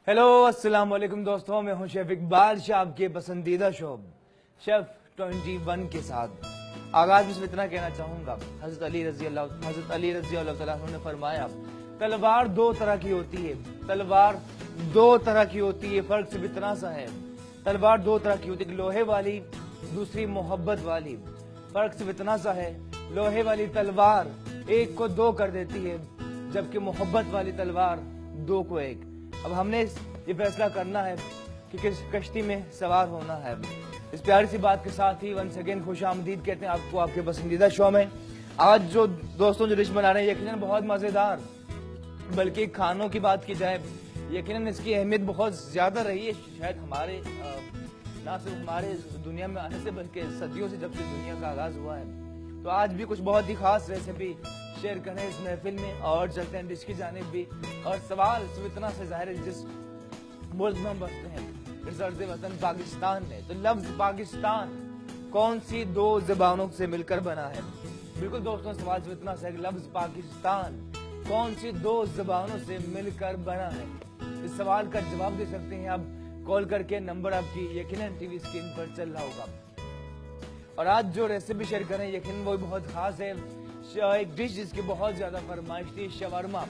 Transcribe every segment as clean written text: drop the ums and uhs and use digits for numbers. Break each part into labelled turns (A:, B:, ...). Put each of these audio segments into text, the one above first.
A: Hello अस्सलाम वालेकुम दोस्तों, मैं हूं शेफ इकबाल शाह, आपके पसंदीदा शो शेफ 21 के साथ। आगाज में इतना कहना चाहूंगा, हजरत अली रजी अल्लाह तआला अन्हु ने फरमाया, तलवार दो तरह की होती है, तलवार दो तरह की होती है, फर्क सिर्फ इतना सा है। तलवार दो तरह की होती है, लोहे वाली, दूसरी मोहब्बत वाली। फर्क सिर्फ इतना सा है, लोहे वाली तलवार एक को दो कर देती है, जबकि मोहब्बत वाली तलवार दो को एक। अब हमने ये फैसला करना है कि किस कश्ती में सवार होना है। इस प्यारी सी बात के साथ ही वंस अगेन खुश आमदीद कहते हैं आपको आपके पसंदीदा शो में। आज जो दोस्तों जो डिश बना रहे हैं यकीनन बहुत मजेदार, बल्कि खानों की बात की जाए यकीनन इसकी अहमियत बहुत ज्यादा रही है, शायद हमारे ना सिर्फ हमारे दुनिया में आने से बल्कि सदियों से, जब से दुनिया का आगाज हुआ है। तो आज भी कुछ बहुत ही खास रेसिपी शेयर करें इस महफिल में, और चलते हैं डिश की जानिब भी। और सवाल सिर्फ इतना से जाहिर है, जिस मुल्क में हम बसते हैं, इस अर्ज़ वतन पाकिस्तान में, तो लफ्ज पाकिस्तान कौन सी दो ज़बानों से मिलकर बना है? बिल्कुल दोस्तों, सवाल सिर्फ इतना सा है कि लफ्ज पाकिस्तान कौन सी दो ज़बानों से मिलकर बना है? इस सवाल का जवाब दे सकते हैं आप कॉल करके, नंबर आपकी यकीनन टीवी स्क्रीन पर चल रहा होगा। और आज जो रेसिपी शेयर करें यकीनन वो बहुत खास है, एक डिश जिसकी बहुत ज्यादा फरमाइश थी, शवरमा,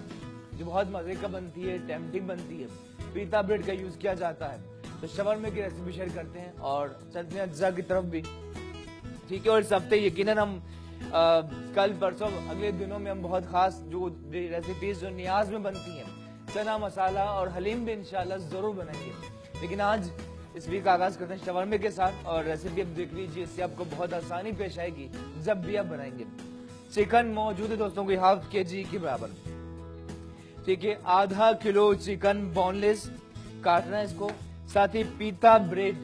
A: जो बहुत मजे का बनती है, टेम्पटिंग बनती है, पीता ब्रेड का यूज किया जाता है। तो शवरमे की रेसिपी शेयर करते हैं और चलते हैं अज्जा की तरफ भी, ठीक है। और इस हफ्ते यकीनन हम कल परसों अगले दिनों में हम बहुत खास जो रेसिपीज जो नियाज में बनती हैं, चना मसाला और हलीम भी इंशाल्लाह जरूर बनाएंगे। लेकिन आज इस वीक का आगाज करते हैं शवरमे के साथ, और रेसिपी अब देख लीजिए, इससे आपको बहुत आसानी पेश आएगी जब भी आप बनाएंगे। चिकन मौजूद है दोस्तों कोई हाफ केजी के बराबर, ठीक है। आधा किलो चिकन बोनलेस काटना है इसको, साथ ही पीता ब्रेड,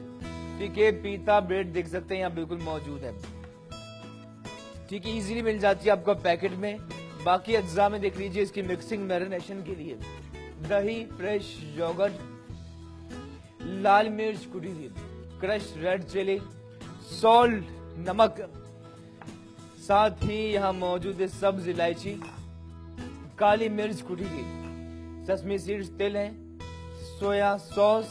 A: ठीक है, पीता ब्रेड देख सकते हैं यहाँ बिल्कुल मौजूद है, ठीक है, इजीली मिल जाती है आपको पैकेट में। बाकी अज्जा में देख लीजिए इसकी मिक्सिंग मैरिनेशन के लिए दही, फ्रेश योगर्ट, लाल मिर्च कुटी हुई, क्रश रेड चिली, सॉल्ट, नमक, साथ ही यहाँ मौजूद है सब्ज इलायची, काली मिर्च कुटी हुई, ससमी सीड्स तिल है, सोया सॉस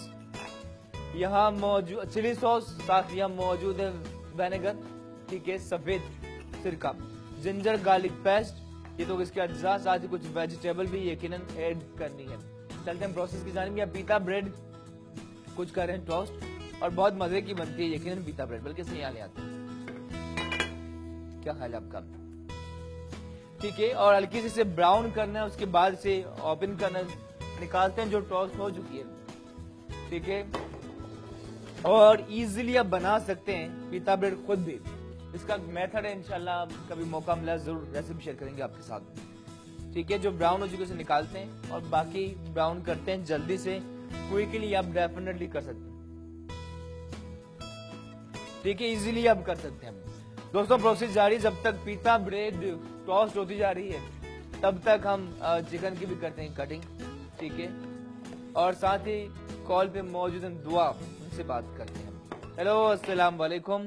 A: यहाँ मौजूद, चिली सॉस, साथ यहाँ मौजूद है विनेगर, ठीक है, सफेद सिरका, जिंजर गार्लिक पेस्ट, ये तो इसके अज्जा, साथ ही कुछ वेजिटेबल भी यकीनन ऐड करनी है। चलते हैं प्रोसेस की जानिब। पीता ब्रेड कुछ कर रहे हैं टोस्ट, और बहुत मजे की बनती है यकीनन पीता ब्रेड, बल्कि इसमें यहाँ ले आते हैं, क्या ख्याल है आपका, ठीक है। और हल्की से इसे ब्राउन करना है, उसके बाद से ओपन करना, निकालते हैं जो टोस्ट हो चुकी है, ठीक है। और इजीली आप बना सकते हैं पीता ब्रेड खुद भी, इसका मेथड है इंशाल्लाह कभी मौका मिला जरूर रेसिपी शेयर करेंगे आपके साथ, ठीक है। जो ब्राउन हो चुके उसे निकालते हैं और बाकी ब्राउन करते हैं जल्दी से, क्विकली आप डेफिनेटली कर सकते हैं, ठीक है, इजीली आप कर सकते हैं। दोस्तों प्रोसेस जारी, जब तक पीता ब्रेड टोस्ट होती जा रही है तब तक हम चिकन की भी करते हैं कटिंग, ठीक है। और साथ ही कॉल पे मौजूद हैं दुआ, उनसे बात करते हैं। हेलो अस्सलाम वालेकुम।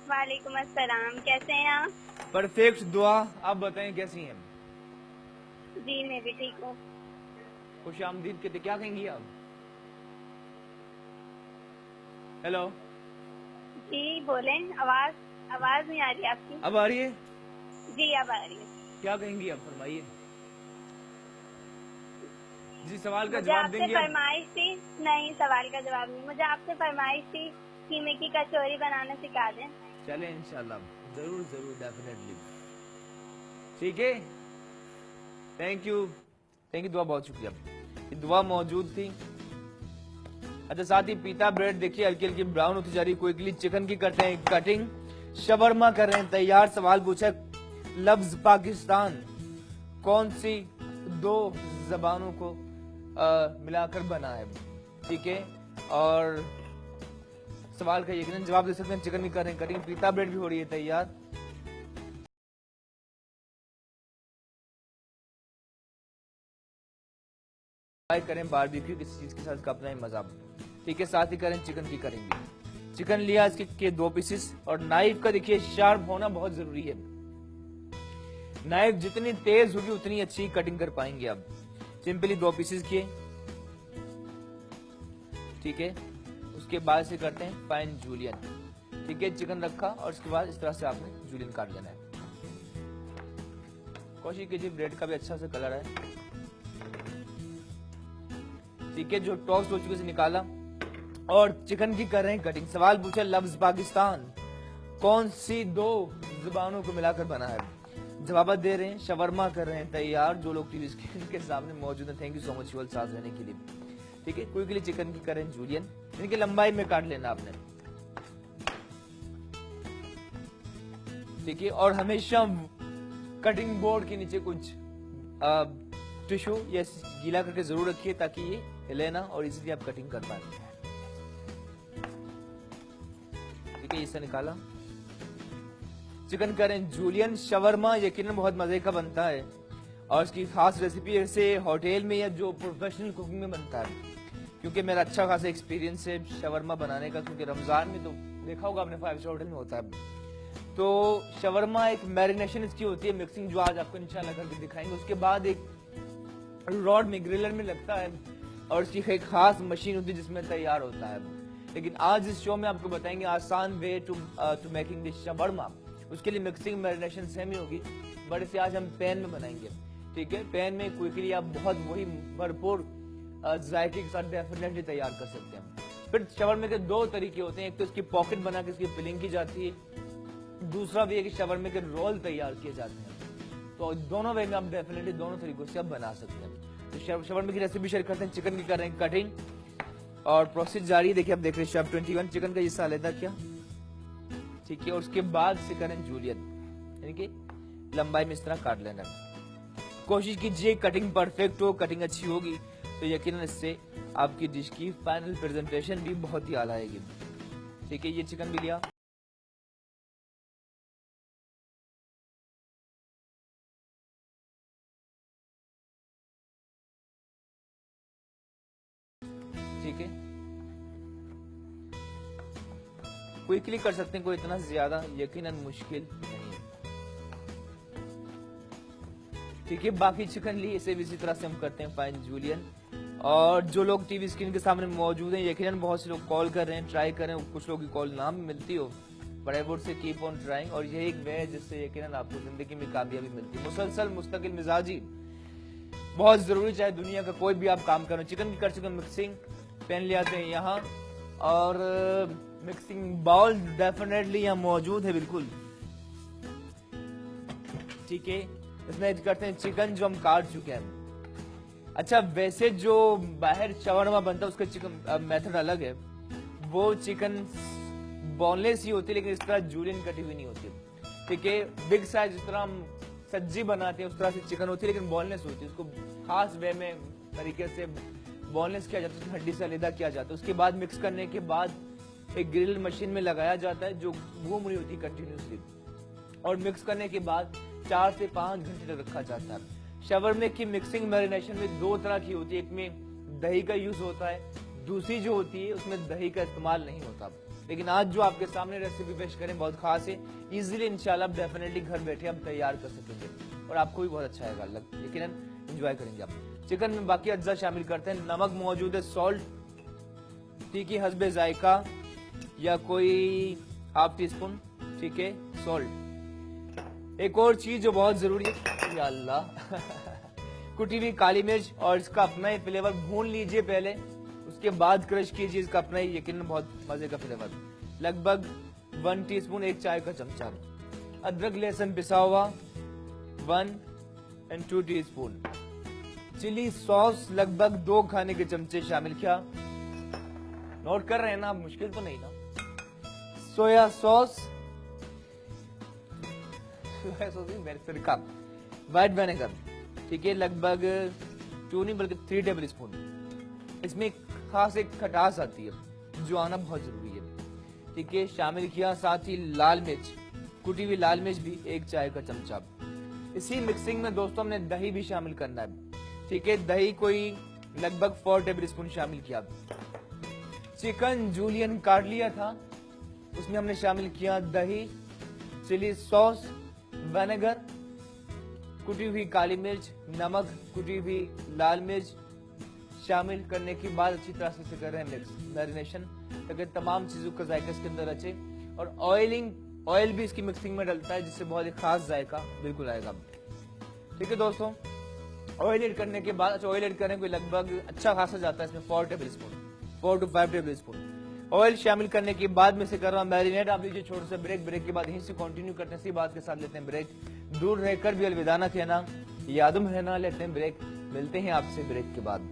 B: वालेकुम अस्सलाम, कैसे हैं आप?
A: परफेक्ट दुआ, आप बताएं कैसी हैं?
B: जी मैं भी ठीक हूँ।
A: खुश आमदीद कहते, क्या कहेंगी आप? हेलो
B: जी बोलें, आवाज नहीं आ रही आपकी।
A: अब आ रही है?
B: जी अब आ रही है।
A: क्या कहेंगी आप, फरमाइए जी। सवाल का
B: मुझे
A: जवाब
B: आपसे
A: देंगे?
B: फरमाइश थी, नहीं सवाल का जवाब नहीं, मुझे आपसे फरमाइश थी कीमे की कचौरी बनाना सिखा दें।
A: चले इंशाल्लाह, जरूर जरूर डेफिनेटली, ठीक है। थैंक यू दुआ, बहुत शुक्रिया, ये दुआ मौजूद थी। अच्छा, साथ ही पीता ब्रेड देखिए हल्की हल्की ब्राउन होती जा रही, क्विकली चिकन की करते हैं कटिंग, शवरमा कर रहे हैं तैयार। सवाल पूछा लफ्ज पाकिस्तान कौन सी दो जबानों को मिलाकर बना है, ठीक है। और सवाल का यकीनन जवाब दे सकते हैं, चिकन भी कर रहे हैं कटिंग, पीता ब्रेड भी हो रही है तैयार। करें बारबेक्यू किसी चीज के साथ का अपना ही मजा, ठीक है। साथ ही करें चिकन की करेंगे, चिकन लिया इसके के 2 पीसेस, और नाइफ का देखिए शार्प होना बहुत जरूरी है, नाइफ जितनी तेज होगी उतनी अच्छी कटिंग कर पाएंगे आप। सिंपली 2 पीसेस किए, ठीक है। उसके बाद से करते हैं फाइन जूलियन। ठीक है, चिकन रखा और उसके बाद इस तरह से आपने जूलियन काट लेना है। कोशिश कीजिए ब्रेड का भी अच्छा सा कलर है। ठीक है, जो टॉस्ट हो चुके से निकाला और चिकन की कर रहे हैं कटिंग। सवाल पूछा लफ्ज पाकिस्तान कौन सी 2 जुबानों को मिलाकर बना है? जवाब दे रहे हैं शवरमा कर रहे हैं तैयार, जो लोग टीवी स्क्रीन के सामने मौजूद हैं। थैंक यू सो मच साथ रहने के लिए। ठीक है, कोई के लिए चिकन की करें जूलियन, इनकी लंबाई में काट लेना आपने। ठीक है, और हमेशा कटिंग बोर्ड के नीचे कुछ टिश्यू या गीला करके जरूर रखिए ताकि ये हिले ना और इजीली आप कटिंग कर पाए। ठीक है, इसे निकाला। चिकन करें जूलियन। शवरमा यकीनन बहुत मजे का बनता है और इसकी खास रेसिपी ऐसे होटल में या जो प्रोफेशनल कुकिंग में बनता है, क्योंकि मेरा अच्छा खासा एक्सपीरियंस है शवरमा बनाने का, क्योंकि रमजान में तो देखा होगा आपने 5 स्टार होटल में होता है। तो शवरमा एक मैरिनेशन इसकी होती है, मिक्सिंग जो आज आपको इंशाल्लाह करके दिखाएंगे। उसके बाद एक रॉड में ग्रिलर में लगता है और इसकी एक खास मशीन होती है जिसमें तैयार होता है। लेकिन आज इस शो में आपको बताएंगे आसान way to making this shawarma. उसके लिए मिक्सिंग मैरिनेशन सेम ही होगी, बट इसे आज हम पैन में बनाएंगे। ठीक है, पैन में क्विकली आप बहुत वही भरपूर जायके के साथ डेफिनेटली तैयार कर सकते हैं। फिर शवरमे के 2 तरीके होते हैं, एक तो इसकी पॉकेट बना के इसकी फिलिंग की जाती है, दूसरा भी है कि शवरमे के रोल तैयार किए जाते हैं। तो दोनों वे में आप डेफिनेटली दोनों तरीकों से आप बना सकते हैं। तो शवरमे की रेसिपी शेयर करते हैं। चिकन की कर रहे हैं कटिंग और प्रोसेस जारी है। देखिए आप देख रहे हैं शेफ 21 चिकन का हिस्सा अलग किया। ठीक है, और उसके बाद से करें जूलियन, यानी कि लंबाई में इस तरह काट लेना। कोशिश कीजिए कटिंग परफेक्ट हो, कटिंग अच्छी होगी तो यकीनन इससे आपकी डिश की फाइनल प्रेजेंटेशन भी बहुत ही आला आएगी। ठीक है, ये चिकन भी लिया। ठीक है, क्विकली कर सकते हैं, कोई इतना ज्यादा यकीनन मुश्किल नहीं है। ठीक है, बाकी चिकन ली इसे भी इसी तरह से हम करते हैं फाइन जूलियन। और जो लोग टीवी स्क्रीन के सामने मौजूद हैं, यकीनन बहुत से लोग कॉल कर रहे हैं, ट्राई कर रहे हैं, कुछ लोग की कॉल ना भी मिलती हो, but I would say keep on trying. और यही एक वे है जिससे यकीनन आपको जिंदगी में कामयाबी मिलती है। मुसलसल मुस्तकिल मिजाजी बहुत जरूरी, चाहे दुनिया का कोई भी आप काम करो। चिकन की कर चुके मिक्सिंग, पैन ले आते हैं यहाँ और मिक्सिंग बाउल डेफिनेटली यहाँ मौजूद है बिल्कुल। ठीक है, इसमें करते हैं चिकन जो हम काट चुके हैं। अच्छा, वैसे जो बाहर शवरमा बनता है उसका चिकन मेथड अलग है, वो चिकन बोनलेस ही होती है, लेकिन इस तरह जूलियन कटी हुई नहीं होती। ठीक है, बिग साइज जिस तरह हम सब्जी बनाते हैं उस तरह से चिकन होती है, लेकिन बोनलेस होती है। उसको खास वे में तरीके से बोनलेस किया जाता है, हड्डी से अलग किया जाता है। उसके बाद मिक्स करने के बाद एक ग्रिल मशीन में लगाया जाता है जो घूम रही होती है कंटिन्यूसली, और मिक्स करने के बाद 4 से 5 घंटे तक रखा जाता है। शवरमे की मिक्सिंग मैरिनेशन में 2 तरह की होती है, एक में दही का यूज होता है, दूसरी जो होती है उसमें दही का इस्तेमाल नहीं होता। लेकिन आज जो आपके सामने रेसिपी पेश करें बहुत खास है, इजीली इंशाल्लाह आप डेफिनेटली घर बैठे हम तैयार कर सकेंगे और आपको भी बहुत अच्छा आएगा, यकीनन एंजॉय करेंगे आप। चिकन में बाकी अज्जा शामिल करते हैं। नमक मौजूद है, सॉल्ट ठीक है हस्बे जायका या कोई हाफ टी स्पून। ठीक है, सॉल्ट। एक और चीज जो बहुत जरूरी है, या अल्लाह कुटी हुई काली मिर्च, और इसका अपना ही फ्लेवर भून लीजिए पहले, उसके बाद क्रश कीजिए, इसका अपना ही यकीनन बहुत मजे का फ्लेवर। लगभग 1 टीस्पून, 1 चाय का चमचा। अदरक लहसुन पिसा हुआ 1 और 2 टीस्पून। चिली सॉस लगभग 2 खाने के चमचे शामिल किया। नोट कर रहे हैं ना, मुश्किल तो नहीं ना। सोया सॉस, व्हाइट विनेगर, ठीक है, लगभग 2 नहीं बल्कि 3 टेबल स्पून। इसमें खास एक खटास आती है जो आना बहुत जरूरी है। ठीक है, शामिल किया। साथ ही लाल मिर्च, कुटी हुई लाल मिर्च भी 1 चाय का चमचा। इसी मिक्सिंग में दोस्तों हमने दही भी शामिल करना है। ठीक है, दही कोई लगभग 4 टेबल स्पून शामिल किया। चिकन जूलियन काट लिया था, उसमें हमने शामिल किया दही, चिली सॉस, विनेगर, कुटी हुई काली मिर्च, नमक, कुटी हुई लाल मिर्च, शामिल करने के बाद अच्छी तरह से इसे कर रहे हैं मिक्स मैरिनेशन, ताकि तमाम चीजों का जायका इसके अंदर रचे। और ऑयल भी इसकी मिक्सिंग में डलता है, जिससे बहुत ही खास जायका बिल्कुल आएगा। ठीक है दोस्तों, ऑयल ऐड करने के बाद, ऑयल ऐड करने को लगभग अच्छा खासा जाता है इसमें 4 table spoon, 4 to 5 table spoon oil शामिल करने के बाद में से कर रहा हूँ मैरिनेट। आप लीजिए छोटा सा ब्रेक के बाद यहीं से कंटिन्यू करते हैं, इसी बात के साथ लेते हैं ब्रेक। दूर रहकर भी अलविदा ना कहना, यादों में रहना, लेते हैं ब्रेक। मिलते हैं आपसे ब्रेक के बाद।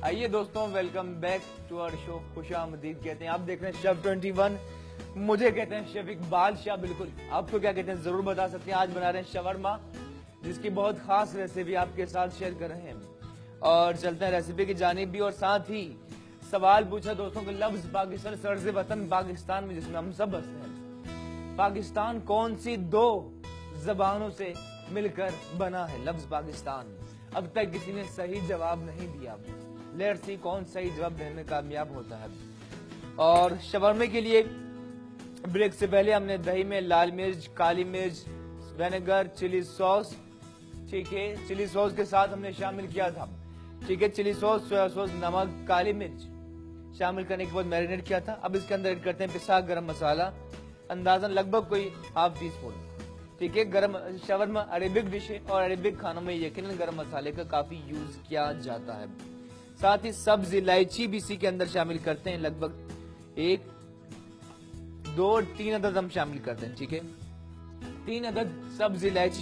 A: आइए दोस्तों, welcome back to our show खुशामदीद कहते हैं। आप देख रहे हैं शेफ 21, मुझे कहते हैं शेफ इकबाल शाह। बिल्कुल, आपको क्या कहते हैं जरूर बता सकते हैं। आज बना रहे हैं शवरमा, जिसकी बहुत खास रेसिपी आपके साथ शेयर कर रहे हैं। और चलते हैं रेसिपी की जानिब भी, और साथ ही सवाल पूछा दोस्तों कि लफ्ज पाकिस्तान सर्ज वतन पाकिस्तान में जिसमें हम सब बसते हैं, पाकिस्तान कौन सी 2 जबानों से मिलकर बना है? लफ्ज पाकिस्तान। अब तक किसी ने सही जवाब नहीं दिया। लेट्स सी कौन सही जवाब देने में कामयाब होता है। और शवरमे के लिए ब्रेक से पहले हमने दही में लाल मिर्च, काली मिर्च, विनेगर, चिली सॉस, ठीक है, चिली सॉस के साथ हमने शामिल किया था, ठीक है, चिली सॉस, सोया सॉस, नमक, काली मिर्च शामिल करने के बाद मैरिनेट किया था। अब इसके अंदर ऐड करते हैं पिसा गरम मसाला, अंदाजन लगभग कोई ½ टीस्पून, ठीक है। गरम शवरमा अरेबिक डिश है और अरेबिक खानों में यकीनन गरम मसाले का काफी यूज किया जाता है। साथ ही सब्ज इलायची भी इसी के अंदर शामिल करते हैं, लगभग 1, 2, 3 अदद हम शामिल करते हैं, ठीक है। 3 अदद सब्ज इलायची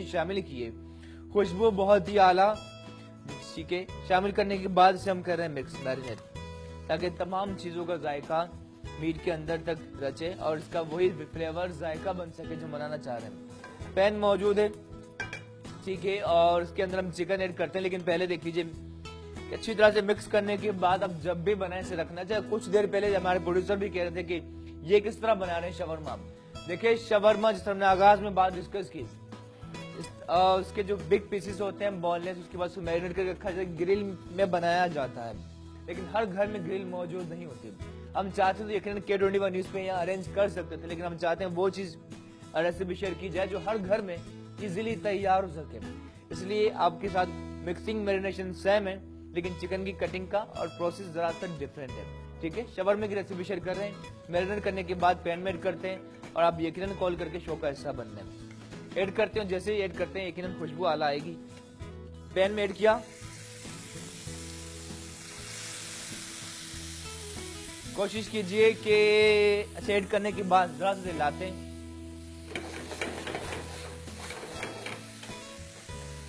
A: शामिल की है, खुशबू बहुत ही आला, ठीक है। शामिल करने के बाद से हम कर रहे हैं मिक्स मैरिनेट, ताकि तमाम चीजों का जायका मीट के अंदर तक रचे और इसका वही फ्लेवर जायका बन सके जो बनाना चाह रहे हैं। पैन मौजूद है, ठीक है, और इसके अंदर हम चिकन ऐड करते हैं। लेकिन पहले देख लीजिए, अच्छी तरह से मिक्स करने के बाद अब जब भी बनाए से रखना चाहिए। कुछ देर पहले हमारे प्रोड्यूसर भी कह रहे थे कि ये किस तरह बना रहे हैं शवरमा। देखिए शवरमा, जिस तरह हमने आगाज में बात डिस्कस की, उसके जो बिग पीसेस होते हैं बोनलेस, उसके बाद उसको मैरिनेट करके रखा जाए, ग्रिल में बनाया जाता है। लेकिन हर घर में ग्रिल मौजूद नहीं होती। हम चाहते तो यकीनन K21 न्यूज पे यहाँ अरेंज कर सकते थे, लेकिन हम चाहते हैं वो चीज रेसिपी शेयर की जाए जो हर घर में इजीली तैयार हो सके। इसलिए आपके साथ मिक्सिंग मैरिनेशन सेम है, लेकिन चिकन की कटिंग का और प्रोसेस जरा सा डिफरेंट है, ठीक है। शवरमे की रेसिपी शेयर कर रहे हैं। मैरिनेट करने के बाद पैन में ऐड करते हैं और आप यकीनन कॉल करके शो का हिस्सा बनना है। ऐड करते हैं, जैसे ही ऐड करते हैं यकीनन खुशबू आला आएगी। पैन में ऐड किया, कोशिश कीजिए कि ऐड करने के बाद जरा से हिलाते हैं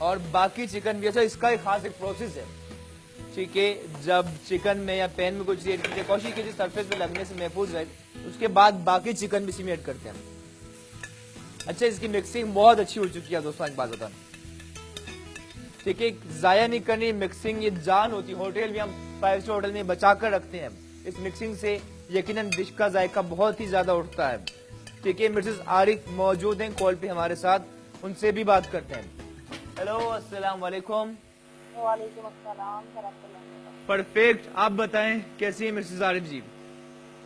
A: और बाकी चिकन भी। अच्छा, इसका एक खास एक प्रोसेस है, ठीक है। जब चिकन में या पैन में कुछ ऐड कीजिए, कोशिश कीजिए सरफेस पे लगने से महफूज रहे। उसके बाद बाकी चिकन भी इसी में ऐड करते हैं। अच्छा, इसकी मिक्सिंग बहुत अच्छी हो चुकी है दोस्तों, एक बात बताऊं, ठीक है। जाया नहीं करनी मिक्सिंग, ये जान होती है। होटल भी हम 5 स्टार होटल में बचा कर रखते हैं। इस मिक्सिंग से यकीनन डिश का जायका बहुत ही ज्यादा उठता है, ठीक है। मिसेस आरिफ मौजूद हैं कॉल पे हमारे साथ, उनसे भी बात करते हैं। हेलो, अस्सलाम वालेकुम।
C: वालेकुम अस्सलाम वरहमतुल्लाह।
A: परफेक्ट, आप बताएं कैसी है मिसेस आरिफ जी?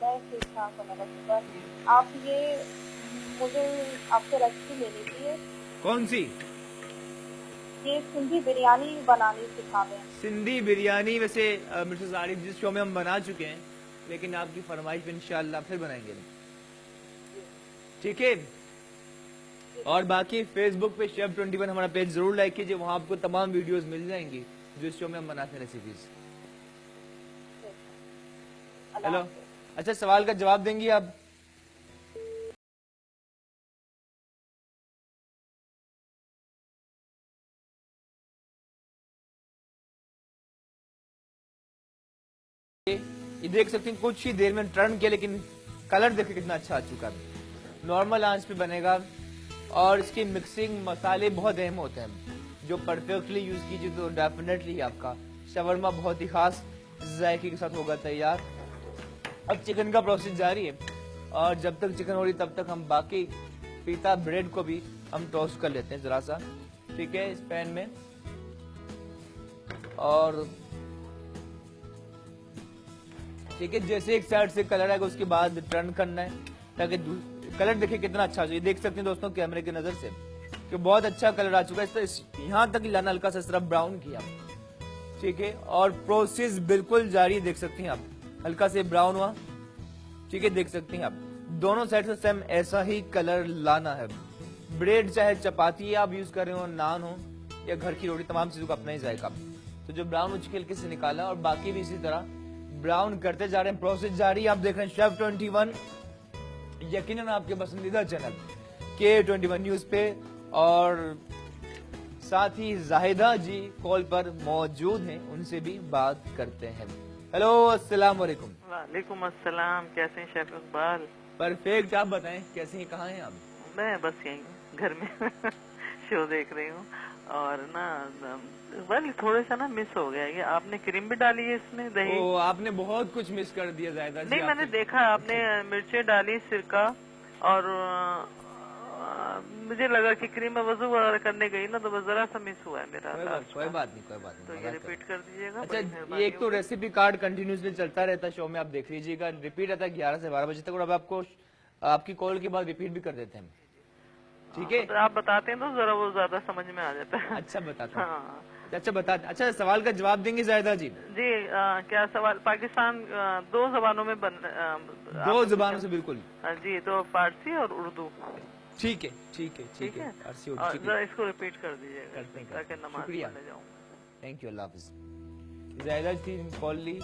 C: मैं ठीक ठाक हूँ बस। आप ये मुझे आपसे रेसिपी लेनी थी,
A: कौन सी?
C: ये सिंधी बिरयानी बनानी सिखा दें।
A: सिंधी बिरयानी वैसे मिसेस आरिफ जिस शो में हम बना चुके हैं, लेकिन आपकी फरमाइश पे इंशाल्लाह फिर बनाएंगे, ठीक है। और बाकी फेसबुक पे शेफ 21 हमारा पेज जरूर लाइक कीजिए, वहां आपको तमाम वीडियोस मिल जाएंगी जो इस शो में हम बनाते हैं रेसिपीज। हेलो, अच्छा सवाल का जवाब देंगी आप? ये देख सकते हैं कुछ ही देर में टर्न किया, लेकिन कलर देखिए कितना अच्छा आ चुका है। नॉर्मल आंच पे बनेगा और इसकी मिक्सिंग मसाले बहुत अहम होते हैं, जो परफेक्टली यूज कीजिए तो डेफिनेटली आपका शवरमा बहुत ही खास जायके के साथ होगा तैयार। अब चिकन का प्रोसेस जारी है और जब तक चिकन हो रही तब तक हम बाकी पीता ब्रेड को भी हम टोस्ट कर लेते हैं जरा सा, ठीक है, इस पैन में। और ठीक है, जैसे एक साइड से कलर आएगा उसके बाद टर्न करना है, ताकि कलर देखिए कितना अच्छा है। देख सकते हैं दोस्तों कैमरे की नजर से कि बहुत अच्छा कलर आ चुका है। यहाँ तक लाना हल्का सा सिर्फ ब्राउन किया, ठीक है, और प्रोसेस बिल्कुल जारी, देख सकते हैं आप, हल्का से ब्राउन हुआ, ठीक है, देख सकते हैं आप। दोनों साइड से सेम ऐसा ही कलर लाना है। ब्रेड चाहे चपाती आप यूज कर रहे हो, नान हो या घर की रोटी, तमाम चीजों का अपना ही जाएगा। तो जो ब्राउन हो चुके हल्के से निकाला और बाकी भी इसी तरह ब्राउन करते जा रहे हैं। प्रोसेस जारी, आप देख रहे हैं शेफ 21, यकीनन आपके पसंदीदा चैनल K21 न्यूज पे। और साथ ही जाहिदा जी कॉल पर मौजूद हैं, उनसे भी बात करते हैं। हेलो, अस्सलाम वालेकुम।
D: वालेकुम अस्सलाम, कैसे हैं शेफ इकबाल?
A: परफेक्ट, आप बताएं कैसे हैं, कहाँ हैं आप?
D: मैं बस यहीं घर में शो देख रही हूँ। और ना वेल थोड़ा सा ना मिस हो गया ये, आपने क्रीम भी डाली है इसमें, दही?
A: ओ, आपने बहुत कुछ मिस कर दिया जायदा जी।
D: नहीं, मैंने देखा आपने मिर्चें डाली, सिरका, और मुझे लगा कि क्रीम में वजू वगैरह करने गई ना, तो बस जरा सा मिस हुआ है मेरा।
A: कोई बात नहीं, कोई बात
D: तो
A: नहीं,
D: ये रिपीट कर दीजिएगा।
A: अच्छा, ये एक तो रेसिपी कार्ड कंटिन्यूसली चलता रहता है शो में, आप देख लीजिएगा, रिपीट रहता है 11 से 12 बजे तक, और अब आपको आपकी कॉल के बाद रिपीट भी कर देते हैं, ठीक है?
D: तो आप बताते हैं तो जरा वो ज्यादा समझ में आ जाता है।
A: अच्छा बताता हूं।
D: हाँ
A: अच्छा बता, अच्छा सवाल का जवाब देंगे जायदा जी?
D: जी। क्या सवाल? पाकिस्तान दो जबानों में
A: दो जबानों से बिल्कुल
D: जी, तो फारसी और उर्दू।
A: ठीक है, ठीक है, ठीक है, फारसी उर्दू, ठीक है।
D: जरा इसको रिपीट कर दीजिएगा
A: करते हैं,
D: ताकि नमाज
A: शुक्रिया।
D: पढ़ने जाऊँ।
A: थैंक यू, अल्लाह हाफिज। जायदा जी कॉल ली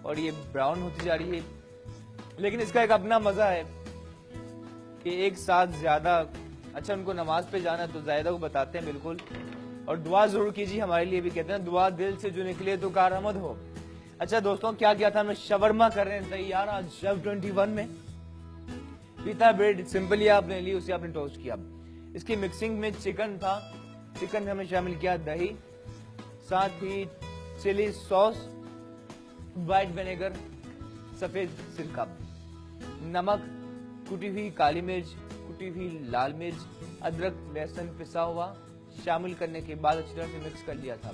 A: और ये ब्राउन होती जा रही है, लेकिन इसका एक अपना मजा है कि एक साथ ज्यादा, अच्छा उनको नमाज पे जाना है तो जायदा को बताते हैं बिल्कुल, और दुआ जरूर कीजिए हमारे लिए भी, कहते हैं दुआ दिल से जो निकले तो कारआमद हो। अच्छा दोस्तों, क्या किया था, हम शवरमा कर रहे हैं तैयार आज शेफ 21 में। पीता ब्रेड सिंपली आपने ली, उसे आपने टोस्ट किया। इसकी मिक्सिंग में चिकन था, चिकन में हमने शामिल किया दही, साथ ही चिली सॉस, व्हाइट विनेगर, सफेद सिरका, नमक, कुटी हुई काली मिर्च, कुटी हुई लाल मिर्च, अदरक लहसुन पिसा हुआ शामिल करने के बाद अच्छी तरह से मिक्स कर लिया था।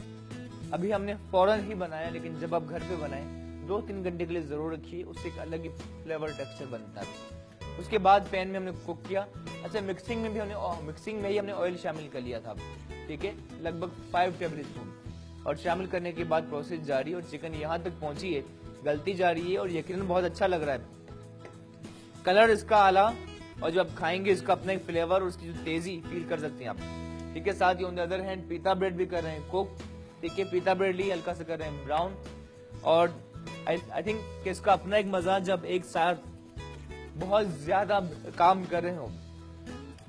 A: अभी हमने फौरन ही बनाया, लेकिन जब आप घर पे बनाएं 2-3 घंटे के लिए जरूर रखिए, उससे एक अलग ही फ्लेवर टेक्सचर बनता है। उसके बाद पैन में हमने कुक किया। अच्छा, मिक्सिंग में ही हमने ऑयल शामिल कर लिया था, ठीक है, लगभग 5 टेबल स्पून, और शामिल करने के बाद प्रोसेस जारी, और चिकन यहाँ तक पहुंची है, गलती जा रही है, और यकीनन बहुत अच्छा लग रहा है। कलर इसका आला, और जब आप खाएंगे इसका अपना एक फ्लेवर और उसकी जो तेजी फील कर सकते हैं आप, ठीक है। साथ ही ऑन द अदर हैंड पीता ब्रेड भी कर रहे हैं कुक, ठीक है, पीता ब्रेड ली, हल्का से कर रहे हैं ब्राउन, और आई थिंक कि इसका अपना एक मजा, जब एक साथ बहुत ज्यादा काम कर रहे हो,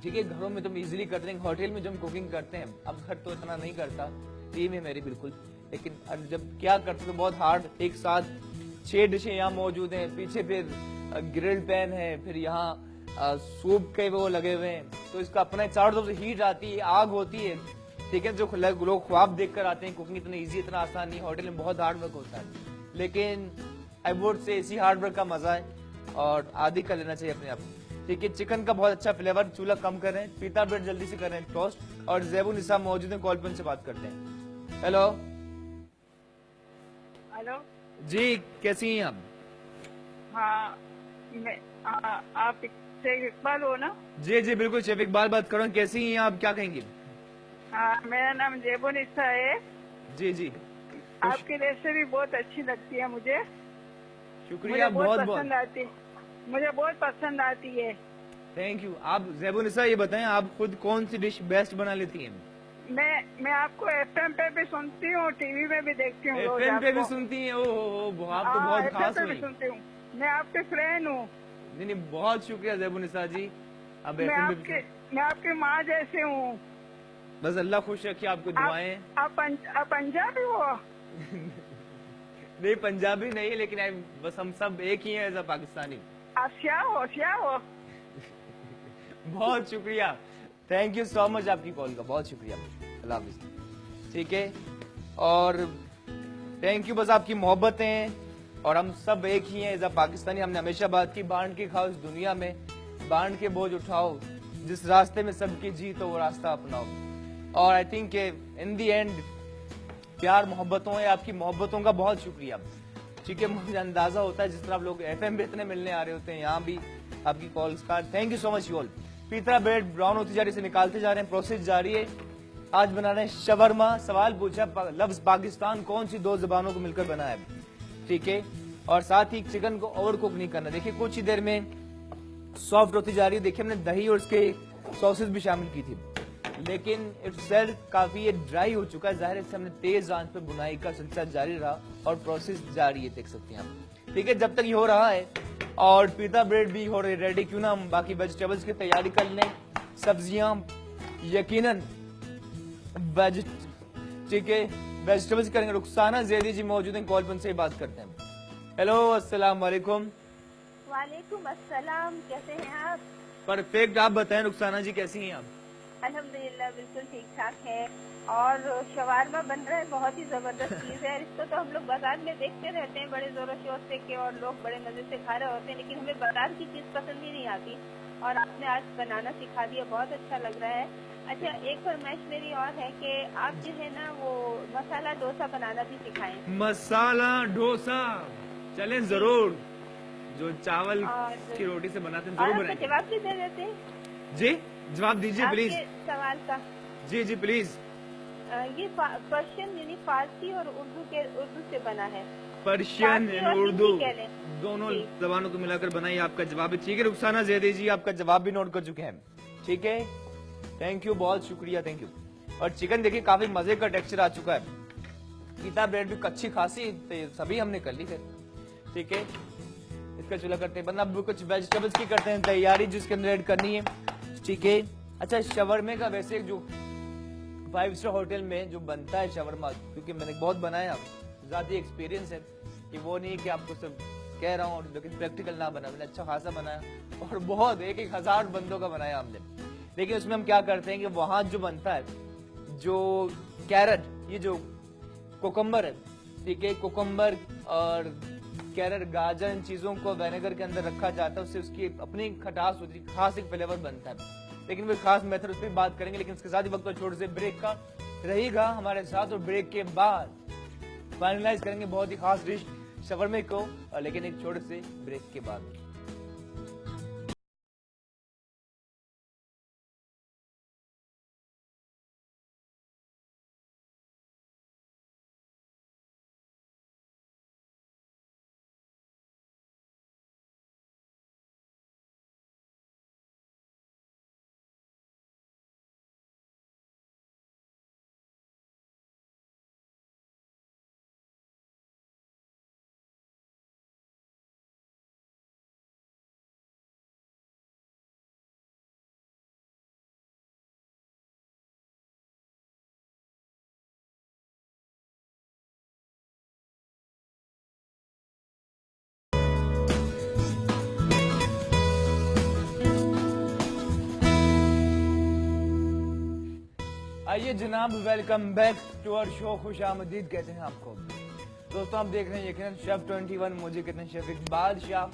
A: ठीक है, घरों में तुम इजीली करते हैं, होटल में जो हम कुकिंग करते हैं, अब घर तो इतना नहीं करता, टीम है मेरी बिल्कुल, लेकिन जब क्या करते तो बहुत हार्ड, एक साथ 6 डिशें यहाँ मौजूद हैं, पीछे फिर ग्रिल पैन है, फिर यहाँ सूप के वो लगे हुए हैं, तो इसका अपना चारों तरफ से हीट आती है, आग होती है, ठीक है। जो लोग ख्वाब देख कर आते हैं, कुकिंग इतना इजी, इतना आसान नहीं, होटल में बहुत हार्ड वर्क होता है, लेकिन आई वुड से इसी हार्ड वर्क का मजा है, और आदि कर लेना चाहिए अपने आप, ठीक है। चिकन का बहुत अच्छा फ्लेवर, चूल्हा कम कर रहे हैं, पीता ब्रेड जल्दी से कर रहे हैं टोस्ट, और ज़ैबुन निसा मौजूद है, कॉल पर उनसे बात करते हैं। हेलो
C: हेलो
A: जी, कैसी हैं आप?
C: हाँ, आप शेख इकबाल हो ना?
A: जी जी बिल्कुल, शेफ इकबाल बात कर रहा हूँ, कैसी हैं आप, क्या कहेंगे?
C: हाँ, मेरा नाम ज़ैबुन निसा है।
A: जी जी,
C: आपकी रेसिपी बहुत अच्छी लगती है मुझे,
A: शुक्रिया,
C: मुझे
A: बहुत
C: पसंद
A: बहुत,
C: आती, मुझे बहुत पसंद आती है।
A: Thank you. आप ज़ैबुन निसा ये बताएं, आप खुद कौन सी डिश बेस्ट बना लेती हैं?
C: मैं आपको एफएम पे भी सुनती हूँ, टीवी पे भी देखती हूँ,
A: एफएम पे भी सुनती हैं? ओहो, आप तो बहुत खास
C: पे भी
A: हुई।
C: सुनती हूँ, मैं आपके फ्रेंड हूँ।
A: नहीं नहीं, बहुत शुक्रिया ज़ैबुन निसा जी, आप एफएम पे।
C: मैं आपकी माँ जैसे हूँ।
A: बस अल्लाह खुश रखे, आपको दुआएं।
C: आप पंजाबी हो?
A: नहीं पंजाबी नहीं है, लेकिन बस हम सब एक ही हैं एज अ पाकिस्तानी।
D: आशिया
A: बहुत शुक्रिया, थैंक यू सो मच आपकी कॉल का, बहुत शुक्रिया, अल्लाह हाफिज। ठीक है, और थैंक यू, बस आपकी मोहब्बतें, और हम सब एक ही हैं एज अ पाकिस्तानी। हमने हमेशा बात की बांट के खाओ इस दुनिया में, बांट के बोझ उठाओ, जिस रास्ते में सबकी जीत हो वो रास्ता अपनाओ। और I think in the and प्यार मोहब्बतों है, आपकी मोहब्बतों का बहुत शुक्रिया। ठीक है, मुझे अंदाजा होता है जिस तरह आप लोग FM पे इतने मिलने आ रहे होते हैं, यहाँ भी आपकी कॉल्स का thank you so much you all. पीतरा ब्रेड ब्राउन होती जा रही, से निकालते जा रहे हैं, प्रोसेस जारी है। आज बना रहे हैं शवरमा। सवाल पूछा लफ्ज पाकिस्तान कौन सी 2 जबानों को मिलकर बना है, ठीक है, और साथ ही चिकन को ओवर कुक नहीं करना। देखिए कुछ ही देर में सॉफ्ट होती जा रही है। देखिए हमने दही और उसके सॉसेस भी शामिल की थी, लेकिन इट्सेल्फ काफी ये ड्राई हो चुका है। जाहिर है इससे हमने तेज आंच पर बुनाई का सिलसिला जारी रहा और प्रोसेस जारी है, देख सकते हैं आप। ठीक है, जब तक ये हो रहा है और पीता ब्रेड भी हो रही रेडी, क्यों ना हम बाकी वेजिटेबल्स की तैयारी कर लें। सब्जियां यकीनन ठीक है वेजिटेबल्स करेंगे। रुखसाना जैदी जी मौजूद हैं, कॉल पर से बात करते हैं। हेलो अस्सलाम वालेकुम।
B: वालेकुम अस्सलाम, कैसे हैं आप?
A: परफेक्ट, आप बताएं रुखसाना जी कैसी हैं आप?
B: अल्हम्दुलिल्लाह बिल्कुल ठीक ठाक है। और शवारमा बन रहा है, बहुत ही जबरदस्त चीज है। इसको तो हम लोग बाजार में देखते रहते हैं बड़े जोरों शोर से के, और लोग बड़े मजे से खा रहे होते हैं, लेकिन हमें बाजार की चीज पसंद ही नहीं आती। और आपने आज बनाना सिखा दिया, बहुत अच्छा लग रहा है। अच्छा, एक फरमाइश मेरी और है कि आप जो है ना वो मसाला डोसा बनाना भी सिखाएं।
A: मसाला डोसा, चलें जरूर, जो चावल
B: और
A: की रोटी से बनाते हैं
B: और
A: जरूर
B: आपका
A: बनाएंगे।
B: जवाब भी दे देते हैं
A: जी जवाब दीजिए प्लीज।
B: आपके सवाल का।
A: जी जी प्लीज।
B: ये पर्शियन यानी फारसी और उर्दू से बना है।
A: पर्शियन
B: फारसी
A: एंड
B: और
A: उर्दू
B: हिंदी कह लें।
A: दोनों
B: जी।
A: जबानों को मिलाकर बनाइए, आपका जवाब है। ठीक है रुखसाना जैदी जी, आपका जवाब भी नोट कर चुके हैं। ठीक है, थैंक यू, बहुत शुक्रिया, थैंक यू। और चिकन देखिए काफी मजे का टेक्सचर आ चुका है। पीता ब्रेड भी अच्छी खासी सभी हमने कर ली है। ठीक है, इसका चूल्हा करते हैं बंद। अब कुछ वेजिटेबल्स की करते हैं तैयारी, जिसके अंदर ऐड करनी है। ठीक है, अच्छा शवरमे का वैसे जो 5 स्टार होटल में जो बनता है शवरमा, क्योंकि मैंने बहुत बनाया, ज़ाती एक्सपीरियंस है कि वो नहीं कि आपको सिर्फ कह रहा हूँ, लेकिन प्रैक्टिकल ना बना, मैंने अच्छा खासा बनाया और बहुत 1,000 बंदों का बनाया हमने। लेकिन उसमें हम क्या करते हैं कि वहाँ जो बनता है, जो कैरेट, ये जो कोकम्बर है, ठीक है, कोकम्बर और कैरेट, गाजर, इन चीजों को विनेगर के अंदर रखा जाता है, उससे उसकी अपनी खटास होती है, खास एक फ्लेवर बनता है। लेकिन वो खास मेथड उस पर बात करेंगे, लेकिन इसके साथ ही वक्त छोटे से ब्रेक का रहेगा हमारे साथ, और ब्रेक के बाद फाइनलाइज करेंगे बहुत ही खास डिश शवरमे को, लेकिन एक छोटे से ब्रेक के बाद। आइए जनाब, welcome back to our show, खुश आमदीद कहते हैं आपको। दोस्तों आप देख रहे हैं यकीनन शेफ 21, मुझे कहते हैं chef Iqbal Shah,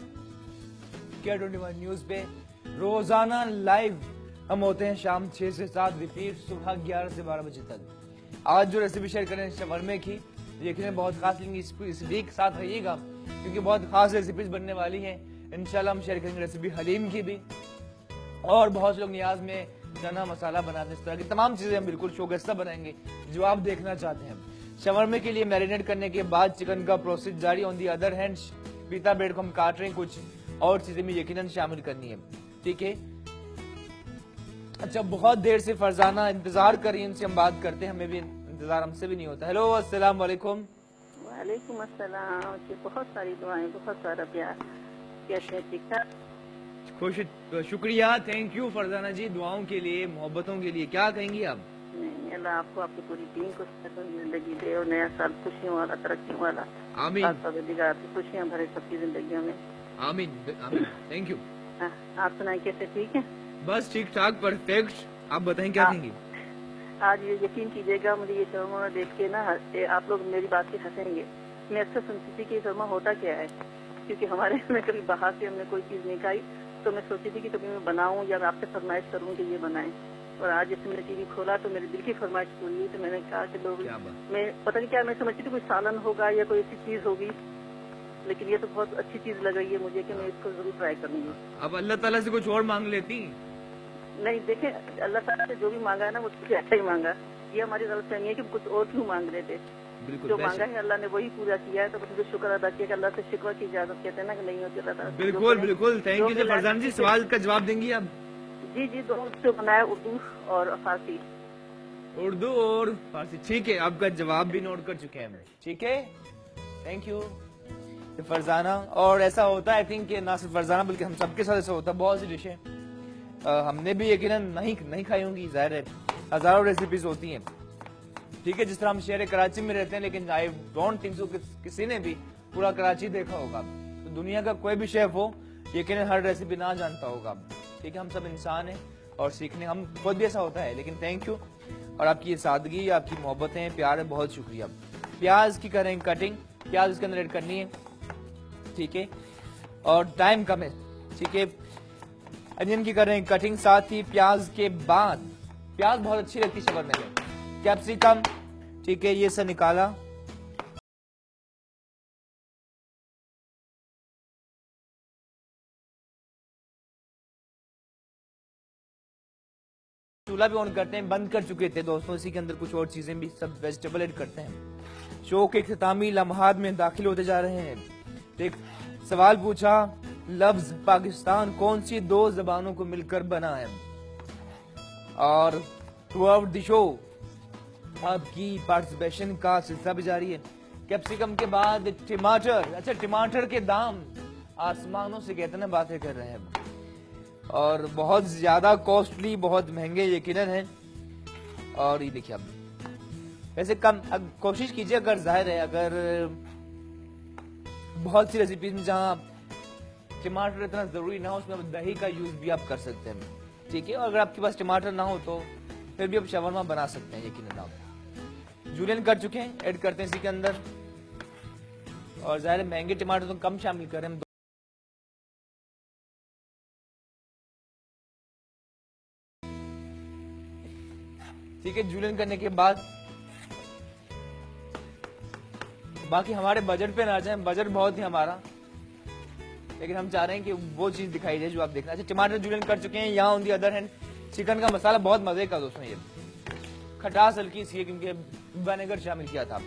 A: care 21 news पे रोजाना लाइव हम होते हैं शाम 6 से 7, रिपीट सुबह 11 से 12 बजे तक। आज जो रेसिपी शेयर करें शवरमे की, यकीनन बहुत खास, लेकिन इस वीक साथ रहिएगा क्योंकि बहुत खास रेसिपीज बनने वाली हैं। इंशाल्लाह हम शेयर करेंगे रेसिपी हलीम की भी, और बहुत से लोग नियाज में चना मसाला बनाते हैं, इस तरह की तमाम चीजें हम बिल्कुल शोगस्ता बनाएंगे जो आप देखना चाहते हैं। शवरमे के लिए मैरिनेट करने के बाद चिकन का प्रोसेस जारी। ऑन दी अदर हैंड पीता ब्रेड को हम काट रहे हैं, कुछ और चीजें भी यकीनन शामिल करनी है। ठीक है, अच्छा बहुत देर से फरजाना इंतजार कर रही है, इनसे हम बात करते हैं, हमें भी इंतजार हमसे भी नहीं होता। हेलो अस्सलाम वालेकुम।
E: वालेकुम अस्सलाम जी, बहुत सारी दुआएं, बहुत सारा प्यार, कैसे हैं? ठीक ठाक?
A: खुश, शुक्रिया, थैंक यू फरजाना जी दुआओं के लिए, मोहब्बतों के लिए। क्या कहेंगी आप?
E: नहीं, अल्लाह आपको आपकी पूरी टीम को जिंदगी दे और नया साल खुशियों वाला, तरक्की वाला,
A: आमीन
E: खुशियाँ भरे सबकी जिंदगियों में।
A: आमीन आमीन, थैंक यू।
E: हाँ, आप सुनाए कैसे, ठीक है?
A: बस ठीक ठाक, परफेक्ट। आप बताएं क्या कहेंगी?
E: आज ये यकीन कीजिएगा, मुझे ये शर्मा देख के ना आप लोग मेरी बात से हंसेंगे। मैं अक्सर सुनती थी कि ये शर्मा होता क्या है, क्योंकि हमारे में कभी बाहर से हमने कोई चीज नहीं खाई, तो मैं सोची थी कि कभी मैं बनाऊं या आपसे फरमाइश करूं कि ये बनाएं। और आज जैसे मैंने टीवी खोला तो मेरे दिल की फरमाइश पूरी हुई, तो मैंने कहा कि लोग, मैं पता नहीं क्या मैं समझती थी कोई सालन होगा या कोई ऐसी चीज होगी, लेकिन ये तो बहुत अच्छी चीज लग रही है मुझे कि मैं इसको जरूर ट्राई करूंगी।
A: अब अल्लाह ताला से कुछ और मांग लेती?
E: नहीं, देखे अल्लाह ताला से जो भी मांगा है ना वो कुछ अच्छा ही मांगा। ये हमारी गलतफहमी है कि कुछ और क्यों मांग रहे थे। जो मांगा है अल्लाह ने वही पूरा किया है, तो मुझे शुक्र अदा किया कि अल्लाह से शिकवा की इजाजत कहते हैं ना कि नहीं होती अल्लाह ताला।
A: बिल्कुल बिल्कुल, थैंक यू। फरजान जी सवाल का जवाब देंगी अब?
E: जी जी, दोनों से बनाया, उर्दू और फारसी।
A: उर्दू और फारसी, ठीक है। आपका जवाब भी नोट कर चुके हैं हम, ठीक है, थैंक यू फरजाना। और ऐसा होता है आई थिंक ना सिर्फ फरजाना बल्कि हम सबके साथ ऐसा होता है। बहुत सी डिशें हमने भी यकीनन नहीं खाई होंगी, जाहिर है हजारों रेसिपीज होती हैं, ठीक है। जिस तरह हम शहर कराची में रहते हैं, लेकिन आई डोंट थिंक सो किसी ने भी पूरा कराची देखा होगा। तो दुनिया का कोई भी शेफ हो यकीनन हर रेसिपी ना जानता होगा, ठीक है। हम सब इंसान हैं और सीखने हम खुद भी ऐसा होता है, लेकिन थैंक यू। और आपकी ये सादगी, आपकी मोहब्बतें, प्यार है, बहुत शुक्रिया। प्याज की करें कटिंग, प्याज इसके अंदर ऐड करनी है, ठीक है, और टाइम कम है, ठीक है। अनियन की करें कटिंग, साथ ही प्याज के बाद, प्याज बहुत अच्छी लगती है शवरमे में, कैप्सिकम, ठीक है, ये सब निकाला, चूल्हा भी ऑन करते हैं, बंद कर चुके थे दोस्तों। इसी के अंदर कुछ और चीजें भी, सब वेजिटेबल ऐड करते हैं। शो के इख्तितामी लम्हात में दाखिल होते जा रहे हैं। एक सवाल पूछा, लफ्ज पाकिस्तान कौन सी दो जबानों को मिलकर बना है? और थ्रू आउट द शो आपकी पार्टिसिपेशन का सिलसिला भी जारी है। कैप्सिकम के बाद टमाटर, अच्छा टमाटर के दाम आसमानों से कहते ना बातें कर रहे हैं, और बहुत ज्यादा कॉस्टली, बहुत महंगे यकीनन है। और ये देखिए, अब वैसे कम कोशिश कीजिए, अगर जाहिर है अगर बहुत सी रेसिपीज में जहां टमाटर इतना जरूरी ना हो, उसमें दही का यूज भी आप कर सकते हैं, ठीक है। और अगर आपके पास टमाटर ना हो तो फिर भी आप शवरमा बना सकते हैं, यकीनन। आप जूलियन कर चुके हैं, ऐड करते हैं इसी के अंदर, और जाहिर है महंगे टमाटर तो कम शामिल करें हम। ठीक है, जूलियन करने के बाद बाकी हमारे बजट पे ना जाए, बजट बहुत ही हमारा, लेकिन हम चाह रहे हैं कि वो चीज दिखाई दे जो आप देखना। अच्छा, टमाटर जूलियन कर चुके हैं। यहाँ on the other hand chicken का मसाला बहुत मजे का दोस्तों, ये खटास हल्की सी है क्योंकि विनेगर शामिल किया था।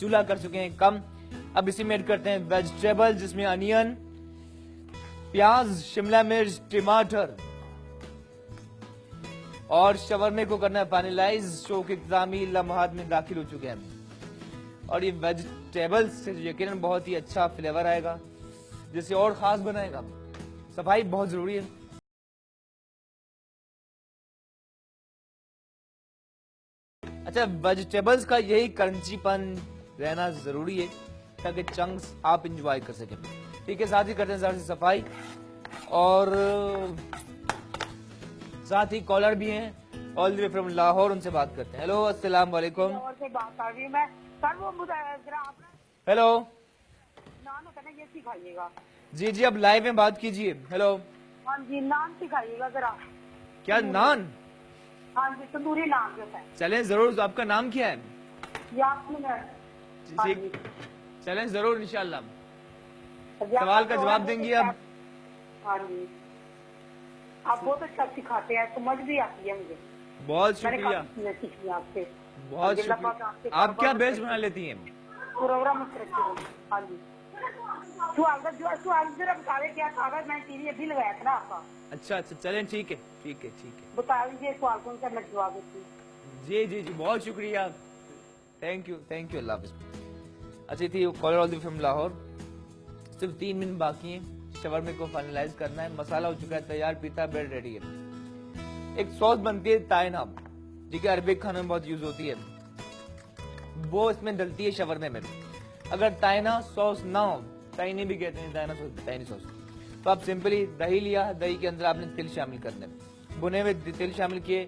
A: चूल्हा कर चुके हैं कम। अब इसी में ऐड करते हैं वेजिटेबल, जिसमें अनियन, प्याज, शिमला मिर्च, टमाटर, और शवरमे को करना है फाइनलाइज। शो के इख्तितामी लम्हात में दाखिल हो चुके हैं, और ये वेजिटेबल्स से यकीनन बहुत ही अच्छा फ्लेवर आएगा, जिसे और खास बनाएगा। सफाई बहुत जरूरी है। अच्छा, वेजिटेबल्स का यही क्रंचीपन रहना जरूरी है ताकि चंक्स आप इंजॉय कर सकें, ठीक है। साथ ही करते हैं जरा सी सफाई, और साथ ही कॉलर भी हैं all the way from Lahore, उनसे बात करते हैं। हेलो, अस्सलाम वालेकुम।
C: और से बात कर रही हूँ मैं सर, वो मुझे जरा आप
A: हेलो,
C: नान होता ये सिखाइएगा।
A: जी जी, अब लाइव में बात कीजिए। हेलो,
C: हाँ जी, नान सिखाइएगा जरा।
A: क्या नान?
C: हाँ जी, तंदूरी नान जो है।
A: चलें जरूर। तो आपका नाम क्या है?
C: यास्मीन है। हाँ
A: जी,
C: जी।
A: चलें जरूर इंशाल्लाह।
C: यास्मीन
A: सवाल का
C: तो
A: जवाब
C: है,
A: देंगी आप?
C: हाँ जी, आप बहुत अच्छा सिखाते हैं, समझ भी आती है मुझे।
A: बहुत
C: मैंने
A: शुक्रिया,
C: काफी सीखी आपसे।
A: बहुत
C: अल्लाह
A: शुक्रिया।
C: पाक आपके
A: आप क्या
C: कारोबार
A: बेस्ट बना लेती हैं?
C: प्रोग्राम हाँ जी। सवाल जरा बता दें क्या कागज मैंने टीवी अभी लगाया था ना आपका।
A: अच्छा अच्छा, चलें ठीक है, ठीक है, ठीक है।
C: बता दीजिए सवाल कौन सा, मैं जवाब देती हूँ।
A: जी जी जी, बहुत शुक्रिया, थैंक यू, थैंक यू, अल्लाह हाफिज। अच्छी थी caller all the from Lahore. सिर्फ 3 मिनट बाकी हैं, शवरमे को फाइनलाइज करना है। मसाला हो चुका है तैयार, पीता ब्रेड रेडी है। एक सॉस बनती है ताइनाब, ठीक है, अरबिक खानों में बहुत यूज होती है, वो इसमें डलती है शवरमे में। अगर ताइना सॉस ना हो, ताइनी भी कहते हैं, ताइना सॉस, ताइनी सॉस, तो आप सिंपली दही लिया, दही के अंदर आपने तिल शामिल करने, भुने हुए तिल शामिल किए,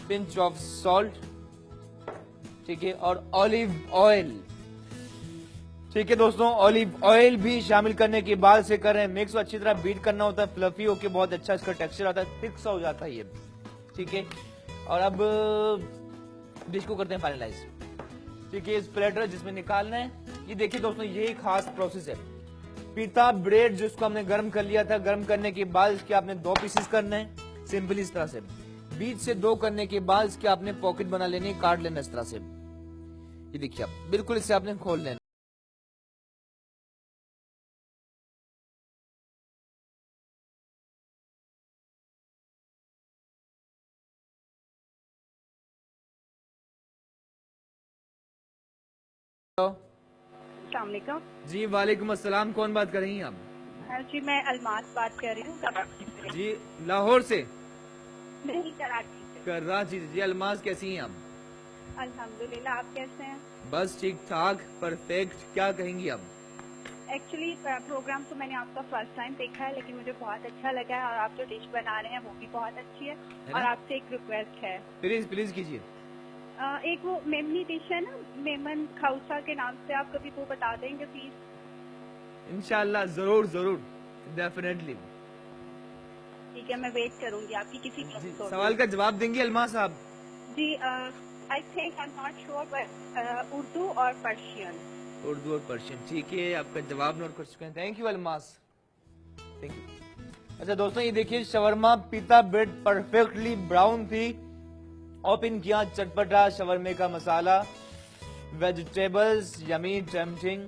A: पिंच ऑफ सॉल्ट, ठीक है, और ऑलिव ऑयल, ठीक है दोस्तों, ऑलिव ऑयल भी शामिल करने के बाद से करें मिक्स, अच्छी तरह बीट करना होता है, फ्लफी होके बहुत अच्छा इसका टेक्सचर आता है, थिक सा हो जाता है ये, ठीक है। और अब डिश को करते हैं फाइनलाइज, ठीक है। इस प्लेटर जिसमें निकालना है, ये देखिए दोस्तों, ये खास प्रोसेस है। पीता ब्रेड जिसको हमने गर्म कर लिया था, गर्म करने के बाद इसके आपने 2 पीसेस करने हैं, सिंपली इस तरह से, बीच से 2 करने के बाद इसके आपने पॉकेट बना लेने, काट लेना इस तरह से, ये देखिए आप बिल्कुल इसे आपने खोल लेना।
B: अस्सलामुअलैकुम।
A: जी वालेकुम अस्सलाम, कौन बात कर रही हैं आप?
B: जी मैं अलमास बात कर रही हूँ।
A: जी लाहौर से?
B: नहीं, कराची से।
A: कराची से। जी अलमास, कैसी हैं आप?
B: अल्हम्दुलिल्लाह, आप कैसे हैं?
A: बस ठीक ठाक, परफेक्ट। क्या कहेंगी आप?
B: एक्चुअली प्रोग्राम तो मैंने आपका फर्स्ट टाइम देखा है, लेकिन मुझे बहुत अच्छा लगा है, और आप जो डिश बना रहे हैं वो भी बहुत अच्छी है।
A: ना?
B: और आपसे एक रिक्वेस्ट है,
A: प्लीज प्लीज कीजिए।
B: एक वो मेमनी डिश है ना, मेमन खाउसा के नाम से, आप कभी वो बता देंगे प्लीज?
A: इंशाल्लाह, जरूर जरूर, डेफिनेटली।
B: ठीक है, मैं वेट करूंगी आपकी किसी एपिसोड।
A: सवाल का जवाब देंगी अलमास आप?
B: जी I think, I am not sure, but Urdu और पर्शियन।
A: उर्दू और पर्शियन, ठीक है, आपका जवाब नोट कर चुके हैं। Thank you Almas, thank you. अच्छा दोस्तों, ये देखिए शवरमा पीता ब्रेड परफेक्टली ब्राउन थी, ओपन किया चटपटा शवरमे का मसाला, वेजिटेबल्स यमी टेम्पटिंग,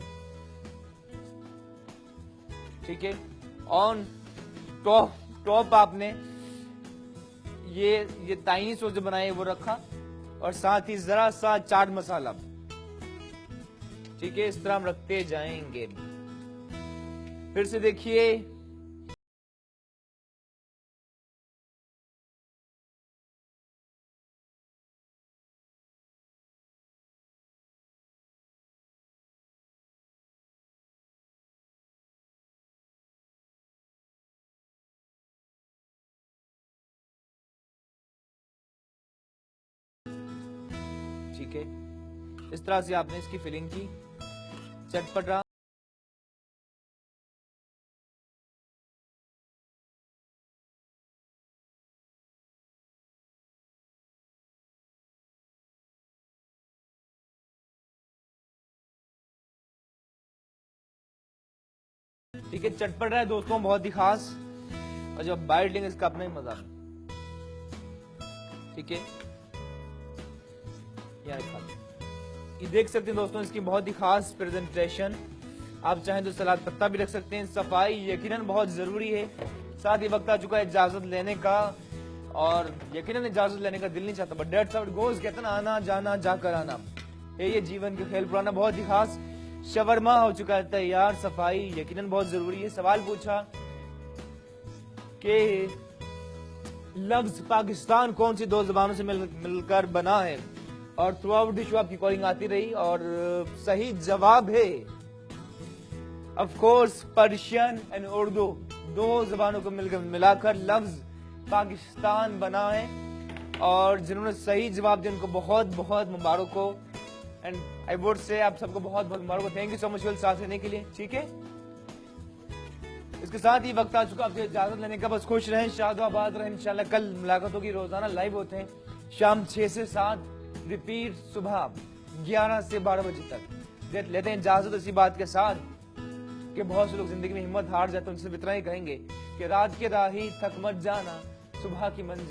A: ठीक है। ऑन टॉप आपने ये ताइनी सॉस जो बनाए वो रखा, और साथ ही जरा सा चाट मसाला, ठीक है, इस तरह हम रखते जाएंगे। फिर से देखिए, ठीक है, इस तरह से आपने इसकी फिलिंग की, चटपटा। ठीक है, चटपटा है दोस्तों, बहुत ही खास, और जब बाइट लेंगे इसका अपना ही मजा, ठीक है। ये देख सकते हैं दोस्तों, इसकी बहुत ही खास प्रेजेंटेशन। आप चाहें तो सलाद पत्ता भी रख सकते हैं। सफाई यकीनन बहुत जरूरी है। साथ ही वक्त आ चुका है इजाजत लेने का, और यकीनन इजाजत लेने का दिल नहीं चाहता, but dates how it goes, कहते हैं ना, आना जाना जाकर आना, ये जीवन के खेल पुराना। बहुत ही खास शवरमा हो चुका है तैयार। सफाई यकीनन बहुत जरूरी है। सवाल पूछा कि लफ्ज पाकिस्तान कौन सी 2 जबानों से मिलकर बना है, और थ्रू आउट द शो आपकी कॉलिंग आती रही, और सही जवाब है of course Persian and Urdu, 2 जबानों को मिलाकर लफ्ज पाकिस्तान बना है। और जिन्होंने सही जवाब दिया उनको बहुत बहुत मुबारक हो, एंड आई वुड से आप सबको बहुत बहुत मुबारक हो। थैंक यू सो मच साथ देने के लिए, ठीक है। इसके साथ ही वक्त आ चुका आपसे इजाजत लेने का। बस खुश रहें, शादोबाद रहें। इंशाल्लाह कल मुलाकात होगी। रोजाना लाइव होते हैं शाम 6 से 7, रिपीट सुबह 11 से 12 बजे तक। लेते हैं इजाजत इसी बात के साथ कि बहुत से लोग जिंदगी में हिम्मत हार जाते हैं, उनसे इतना ही कहेंगे कि रात के राही थक मत जाना, सुबह की मंजिल